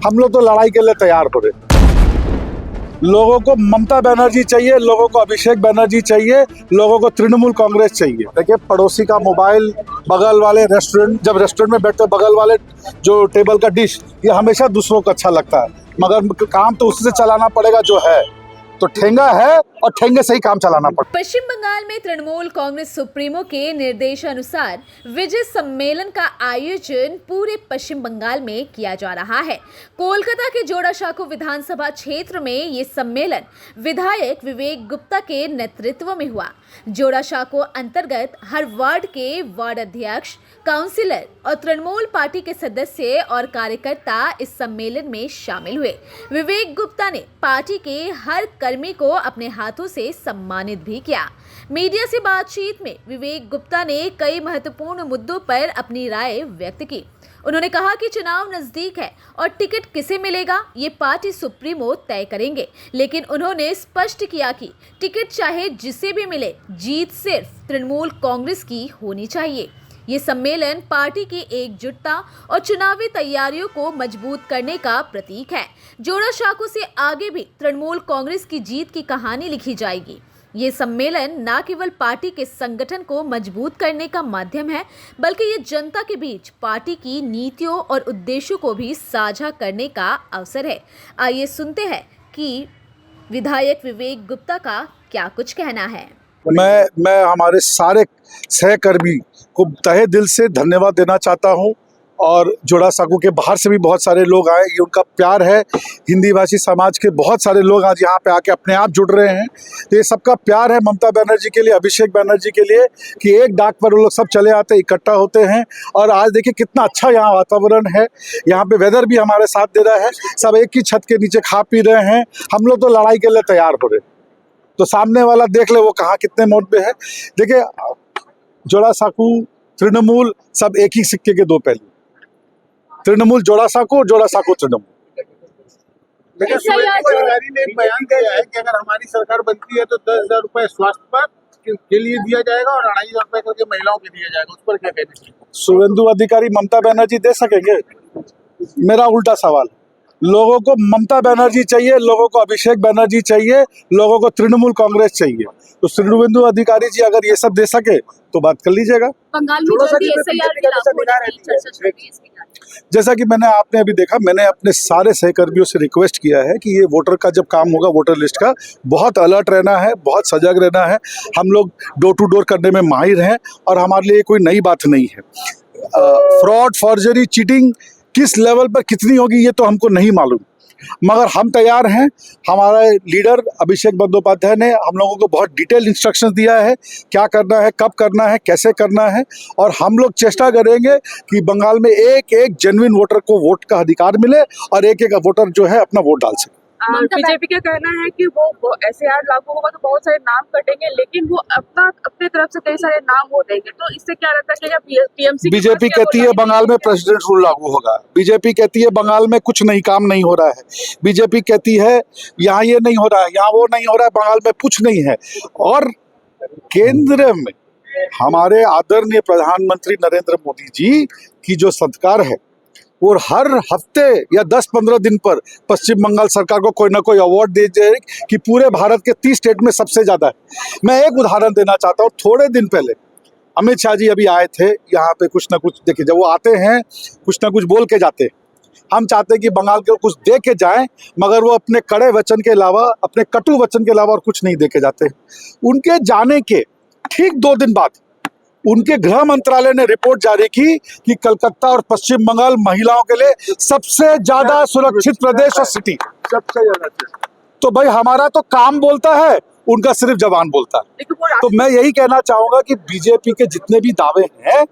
हम लोग तो लड़ाई के लिए तैयार हो रहे। लोगों को ममता बनर्जी चाहिए, लोगों को अभिषेक बनर्जी चाहिए, लोगों को तृणमूल कांग्रेस चाहिए। देखिए, पड़ोसी का मोबाइल, बगल वाले रेस्टोरेंट, जब रेस्टोरेंट में बैठते बगल वाले जो टेबल का डिश, ये हमेशा दूसरों को अच्छा लगता है, मगर काम तो उसी से चलाना पड़ेगा जो है। तो ठेंगा है और ठेंगे से ही काम चलाना पड़ेगा। पश्चिम बंगाल में तृणमूल कांग्रेस सुप्रीमो के निर्देशानुसार विजय सम्मेलन का आयोजन पूरे पश्चिम बंगाल में किया जा रहा है। कोलकाता के जोड़ासांको विधानसभा क्षेत्र में ये सम्मेलन विधायक विवेक गुप्ता के नेतृत्व में हुआ। जोड़ासांको अंतर्गत हर वार्ड के वार्ड अध्यक्ष, काउंसिलर और तृणमूल पार्टी के सदस्य और कार्यकर्ता इस सम्मेलन में शामिल हुए। विवेक गुप्ता ने पार्टी के हर कर्मी को अपने हाथों से सम्मानित भी किया। मीडिया से बातचीत में विवेक गुप्ता ने कई महत्वपूर्ण मुद्दों पर अपनी राय व्यक्त की। उन्होंने कहा कि चुनाव नजदीक है और टिकट किसे मिलेगा ये पार्टी सुप्रीमो तय करेंगे, लेकिन उन्होंने स्पष्ट किया कि टिकट चाहे जिसे भी मिले, जीत सिर्फ तृणमूल कांग्रेस की होनी चाहिए। ये सम्मेलन पार्टी की एकजुटता और चुनावी तैयारियों को मजबूत करने का प्रतीक है। जोड़ासांको से आगे भी तृणमूल कांग्रेस की जीत की कहानी लिखी जाएगी। ये सम्मेलन न केवल पार्टी के संगठन को मजबूत करने का माध्यम है, बल्कि ये जनता के बीच पार्टी की नीतियों और उद्देश्यों को भी साझा करने का अवसर है। आइए सुनते हैं कि विधायक विवेक गुप्ता का क्या कुछ कहना है। मैं हमारे सारे सहकर्मी को तहे दिल से धन्यवाद देना चाहता हूं, और जोड़ासांको के बाहर से भी बहुत सारे लोग आए, ये उनका प्यार है। हिंदी भाषी समाज के बहुत सारे लोग आज यहाँ पे आके अपने आप जुड़ रहे हैं, तो ये सबका प्यार है ममता बनर्जी के लिए, अभिषेक बनर्जी के लिए, कि एक डाक पर वो लोग सब चले आते हैं, इकट्ठा होते हैं। और आज देखिए कितना अच्छा यहाँ वातावरण है, यहाँ पे वेदर भी हमारे साथ दे रहा है, सब एक ही छत के नीचे खा पी रहे हैं। हम लोग तो लड़ाई के लिए तैयार हो रहे, तो सामने वाला देख ले वो कहाँ कितने मोड पे है। देखिए, जोड़ासांको तृणमूल सब एक ही सिक्के के दो पहलू, तृणमूल जोड़ासांको, जोड़ासांको तृणमूल। लेकिन शुभेंदु अधिकारी ने एक बयान दिया है कि अगर हमारी सरकार बनती है तो 10,000 रुपए स्वास्थ्य पर के लिए दिया जाएगा और 2,500 रुपए करके महिलाओं के दिया जाएगा। उस पर क्या कहना चाहिए? शुभेंदु अधिकारी ममता बनर्जी दे सकेंगे? मेरा उल्टा सवाल, लोगों को ममता बनर्जी चाहिए, लोगों को अभिषेक बनर्जी चाहिए, लोगों को तृणमूल कांग्रेस चाहिए। तो शुभेंदु अधिकारी जी अगर ये सब दे सके तो बात कर लीजिएगा। बंगाल में जल्दी SIR के लागू होने की चर्चा चल रही है, इसकी क्या? जैसा कि आपने अभी देखा, मैंने अपने सारे सहकर्मियों से रिक्वेस्ट किया है कि ये वोटर का जब काम होगा, वोटर लिस्ट का, बहुत अलर्ट रहना है, बहुत सजग रहना है। हम लोग डोर टू डोर करने में माहिर हैं और हमारे लिए कोई नई बात नहीं है। फ्रॉड, फॉर्जरी, चीटिंग किस लेवल पर कितनी होगी ये तो हमको नहीं मालूम, मगर हम तैयार हैं। हमारे लीडर अभिषेक बंदोपाध्याय ने हम लोगों को बहुत डिटेल इंस्ट्रक्शंस दिया है, क्या करना है, कब करना है, कैसे करना है, और हम लोग चेष्टा करेंगे कि बंगाल में एक एक जेन्युइन वोटर को वोट का अधिकार मिले और एक एक वोटर जो है अपना वोट डाल सके। बीजेपी का कहना है कि वो SIR लागू होगा तो बहुत सारे नाम कटेंगे, लेकिन वो अपने तरफ से कई सारे नाम वो देंगे, तो इससे क्या रहता है कि PMC बीजेपी कहती है बंगाल में प्रेसिडेंट रूल लागू होगा, बीजेपी कहती है बंगाल में कुछ नहीं, काम नहीं हो रहा है, बीजेपी कहती है यहाँ ये नहीं हो रहा है, यहाँ वो नहीं हो रहा है, बंगाल में कुछ नहीं है। और केंद्र में हमारे आदरणीय प्रधानमंत्री नरेंद्र मोदी जी की जो सरकार है, और हर हफ्ते या 10-15 दिन पर पश्चिम बंगाल सरकार को कोई ना कोई अवार्ड दे जाए कि पूरे भारत के 30 स्टेट में सबसे ज्यादा है। मैं एक उदाहरण देना चाहता हूँ। थोड़े दिन पहले अमित शाह जी अभी आए थे यहाँ पे, कुछ ना कुछ देखिए, जब वो आते हैं कुछ ना कुछ बोल के जाते हैं। हम चाहते हैं कि बंगाल को कुछ दे के जाएं, मगर वो अपने कड़े वचन के अलावा, अपने कटु वचन के अलावा और कुछ नहीं दे के जाते। उनके जाने के ठीक 2 दिन बाद उनके गृह मंत्रालय ने रिपोर्ट जारी की कि कलकत्ता और पश्चिम बंगाल महिलाओं के लिए सबसे ज्यादा सुरक्षित प्रदेश और सिटी, सबसे ज्यादा। तो भाई हमारा तो काम बोलता है, उनका सिर्फ जबान बोलता है। तो मैं यही कहना चाहूंगा कि बीजेपी के जितने भी दावे हैं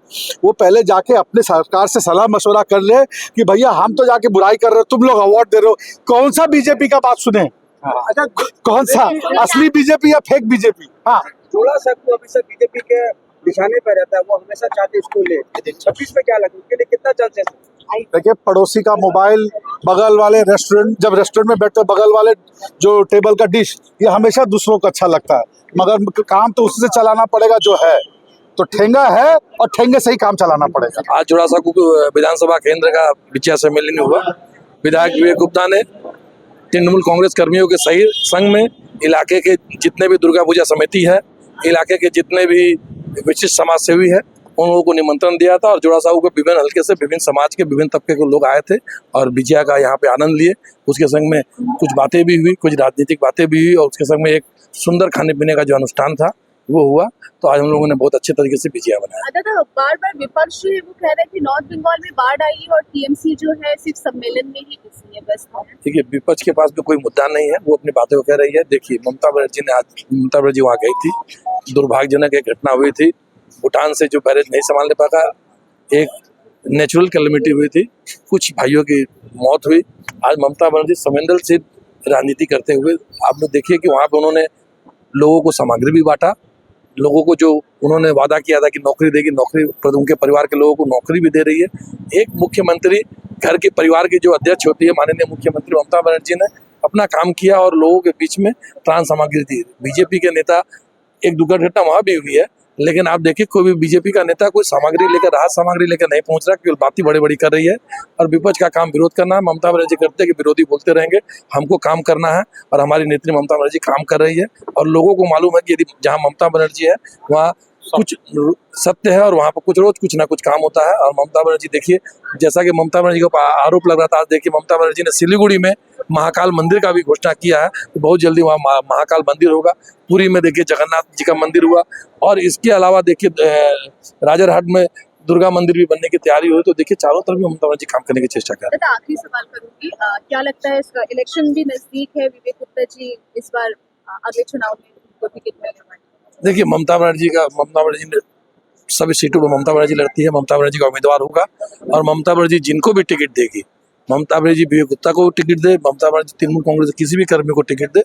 वो पहले जाके अपने सरकार से सलाह मशवरा कर ले कि भैया हम तो जाके बुराई कर रहे हो, तुम लोग अवार्ड दे रहे हो, कौन सा बीजेपी का बात सुने? अच्छा, कौन सा असली बीजेपी या फेक बीजेपी? हाँ, जोड़ासांको अभी सब बीजेपी के निशाने पर रहता है, वो हमेशा चाहते इसको ले। 26 में क्या लगे, उसके लिए कितना चांसेस है? देखिए, पड़ोसी का मोबाइल, बगल वाले रेस्टोरेंट, जब रेस्टोरेंट में बैठते बगल वाले जो टेबल का डिश, ये हमेशा दूसरों को अच्छा लगता है, मगर काम तो उसी से चलाना पड़ेगा जो है। तो ठेंगा है और ठेंगे से ही काम चलाना पड़ेगा। आज जोड़ासांको विधानसभा केंद्र का विचार सम्मेलन हुआ विधायक विवेक गुप्ता ने तृणमूल कांग्रेस कर्मियों के सही संग में इलाके के जितने भी दुर्गा पूजा समिति है, इलाके के जितने भी विशिष्ट समाज सेवी है, उन लोगों को निमंत्रण दिया था और जोड़ा साहू के विभिन्न हल्के से विभिन्न समाज के विभिन्न तबके के लोग आए थे और विजया का यहाँ पे आनंद लिए। उसके संग में कुछ बातें भी हुई, कुछ राजनीतिक बातें भी हुई और उसके संग में एक सुंदर खाने पीने का जो अनुष्ठान था वो हुआ। तो आज हम लोगों ने बहुत अच्छे तरीके से विजया बनाया। दादा, बार विपक्ष जो है वो कह रहे थे नॉर्थ बंगाल में बाढ़ आई और टीएमसी जो है सिर्फ सम्मेलन में ही घुसी है बस। देखिए, विपक्ष के पास भी कोई मुद्दा नहीं है, वो अपनी बातें कह रही है। देखिए, ममता बनर्जी वहाँ गई थी, दुर्भाग्यजनक एक घटना हुई थी, भूटान से जो बैरेज नहीं संभालने पाता, एक नेचुरल कैलेमिटी हुई थी, कुछ भाइयों की मौत हुई। आज ममता बनर्जी संवेदनशील राजनीति करते हुए आप लोग देखिए कि वहाँ पे उन्होंने लोगों को सामग्री भी बांटा, लोगों को जो उन्होंने वादा किया था कि नौकरी देगी, नौकरी उनके परिवार के लोगों को नौकरी भी दे रही है। एक मुख्यमंत्री घर के परिवार की जो अध्यक्ष होती है, माननीय मुख्यमंत्री ममता बनर्जी ने अपना काम किया और लोगों के बीच में त्राण सामग्री दी। बीजेपी के नेता, एक दुर्घटना घटना वहाँ भी हुई है, लेकिन आप देखिए कोई भी बीजेपी का नेता कोई सामग्री लेकर, राहत सामग्री लेकर नहीं पहुंच रहा, केवल बातें बड़ी बड़ी कर रही है और विपक्ष का काम विरोध करना है। ममता बनर्जी करते हैं कि विरोधी बोलते रहेंगे, हमको काम करना है और हमारी नेत्री ममता बनर्जी काम कर रही है और लोगों को मालूम है कि यदि जहाँ ममता बनर्जी है वहाँ कुछ सत्य है और वहाँ पर कुछ रोज कुछ ना कुछ काम होता है। और ममता बनर्जी देखिए, जैसा कि ममता बनर्जी को आरोप लग रहा था, आज देखिए ममता बनर्जी ने सिलीगुड़ी में महाकाल मंदिर का भी घोषणा किया है, तो बहुत जल्दी वहाँ महाकाल मंदिर होगा। पुरी में देखिए जगन्नाथ जी का मंदिर हुआ और इसके अलावा देखिए राजरहाट में दुर्गा मंदिर भी बनने की तैयारी हुई। तो देखिए चारों तरफ भी ममता बनर्जी काम करने की चेष्टा कर रहे हैं। आखिरी सवाल करूंगी, क्या लगता है इसका इलेक्शन भी नजदीक है, विवेक गुप्ता जी इस बार अगले चुनाव में उनको टिकट मिलने वाली? देखिए, ममता बनर्जी ने सभी सीटों पर ममता बनर्जी लड़ती है, ममता बनर्जी का उम्मीदवार होगा और ममता बनर्जी जिनको भी टिकट देगी, ममता बनर्जी विवेक गुप्ता को टिकट दे, ममता बनर्जी तृणमूल कांग्रेस किसी भी कर्मी को टिकट दे,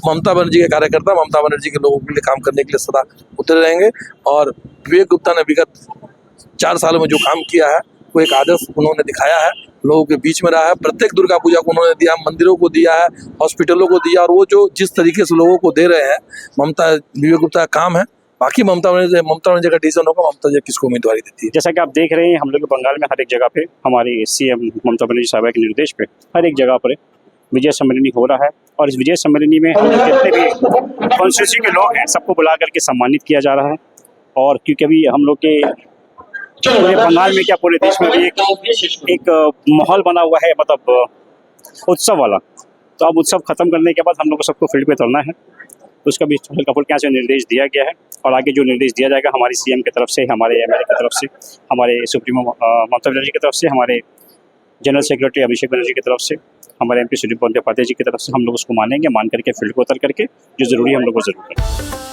ममता बनर्जी के कार्यकर्ता ममता बनर्जी के लोगों के लिए काम करने के लिए सदा उतरे रहेंगे। और विवेक गुप्ता ने विगत 4 सालों में जो काम किया है वो एक आदर्श उन्होंने दिखाया है, लोगों के बीच में रहा है। प्रत्येक दुर्गा पूजा को उन्होंने दिया, मंदिरों को दिया है, हॉस्पिटलों को दिया और वो जो जिस तरीके से लोगों को दे रहे हैं, विवेक गुप्ता का काम है। बाकी ममता बनर्जी का डिसीजन होगा, ममता जी किसको उम्मीदवारी देती है। जैसा कि आप देख रहे हैं, हम लोग बंगाल में हर एक जगह पे हमारी सीएम ममता बनर्जी साहब के निर्देश पे हर एक जगह पर विजय सम्मेलनी हो रहा है और इस विजय सम्मेलनी में हम लोग जितने भी कॉन्स्टिट्यूंसी के लोग हैं सबको बुला करके सम्मानित किया जा रहा है। और क्योंकि अभी हम लोग के पूरे बंगाल में क्या पूरे देश में भी एक माहौल बना हुआ है, मतलब उत्सव वाला। तो अब उत्सव खत्म करने के बाद हम लोग को सबको फील्ड पे उतरना है, उसका भी कपूर के यहाँ से निर्देश दिया गया है और आगे जो निर्देश दिया जाएगा हमारी सीएम की तरफ से, हमारे एमएलए की तरफ से, हमारे सुप्रीमो ममता बनर्जी की तरफ से, हमारे जनरल सेक्रेटरी अभिषेक बनर्जी की तरफ से, हमारे एमपी सुदीप बंदोपाध्याय जी की तरफ से हम लोग उसको मानेंगे, मान करके फील्ड को उतर करके जो जरूरी है हम लोग वो जरूर करेंगे।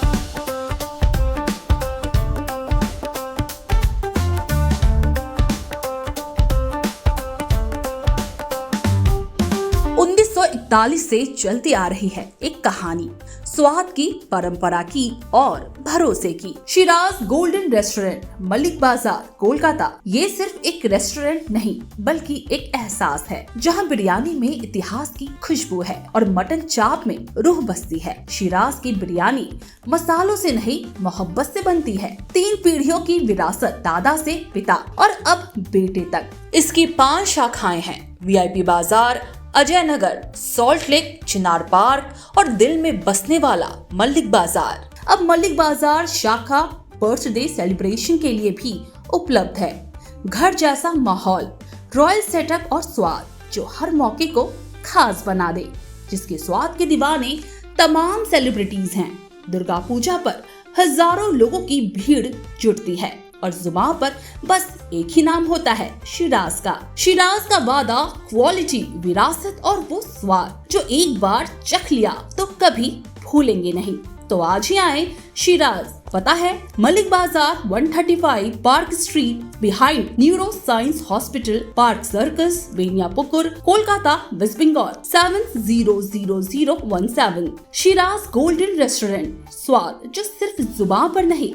1941 से चलती आ रही है एक कहानी, स्वाद की, परंपरा की और भरोसे की। शिराज गोल्डन रेस्टोरेंट, मलिक बाजार, कोलकाता। ये सिर्फ एक रेस्टोरेंट नहीं बल्कि एक एहसास है, जहां बिरयानी में इतिहास की खुशबू है और मटन चाप में रूह बसती है। शिराज की बिरयानी मसालों से नहीं, मोहब्बत से बनती है। 3 पीढ़ियों की विरासत, दादा से पिता और अब बेटे तक। इसकी 5 शाखाएं हैं, वीआईपी बाजार, अजय नगर, सॉल्ट लेक, चिनार पार्क और दिल में बसने वाला मलिक बाजार। अब मलिक बाजार शाखा बर्थडे सेलिब्रेशन के लिए भी उपलब्ध है। घर जैसा माहौल, रॉयल सेटअप और स्वाद जो हर मौके को खास बना दे, जिसके स्वाद के दीवाने तमाम सेलिब्रिटीज हैं। दुर्गा पूजा पर हजारों लोगों की भीड़ जुटती है और जुबान पर बस एक ही नाम होता है, शिराज का। शिराज का वादा, क्वालिटी, विरासत और वो स्वाद जो एक बार चख लिया तो कभी भूलेंगे नहीं। तो आज ही आए शिराज। पता है Mallick Bazar, 135 park street, behind neuro science hospital, park circus, Beniapukur, Kolkata, West Bengal 700017। Shiraz golden restaurant, स्वाद जो सिर्फ जुबान पर नहीं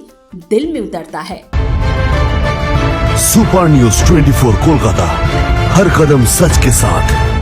दिल में उतरता है। सुपर न्यूज 24 कोलकाता, हर कदम सच के साथ।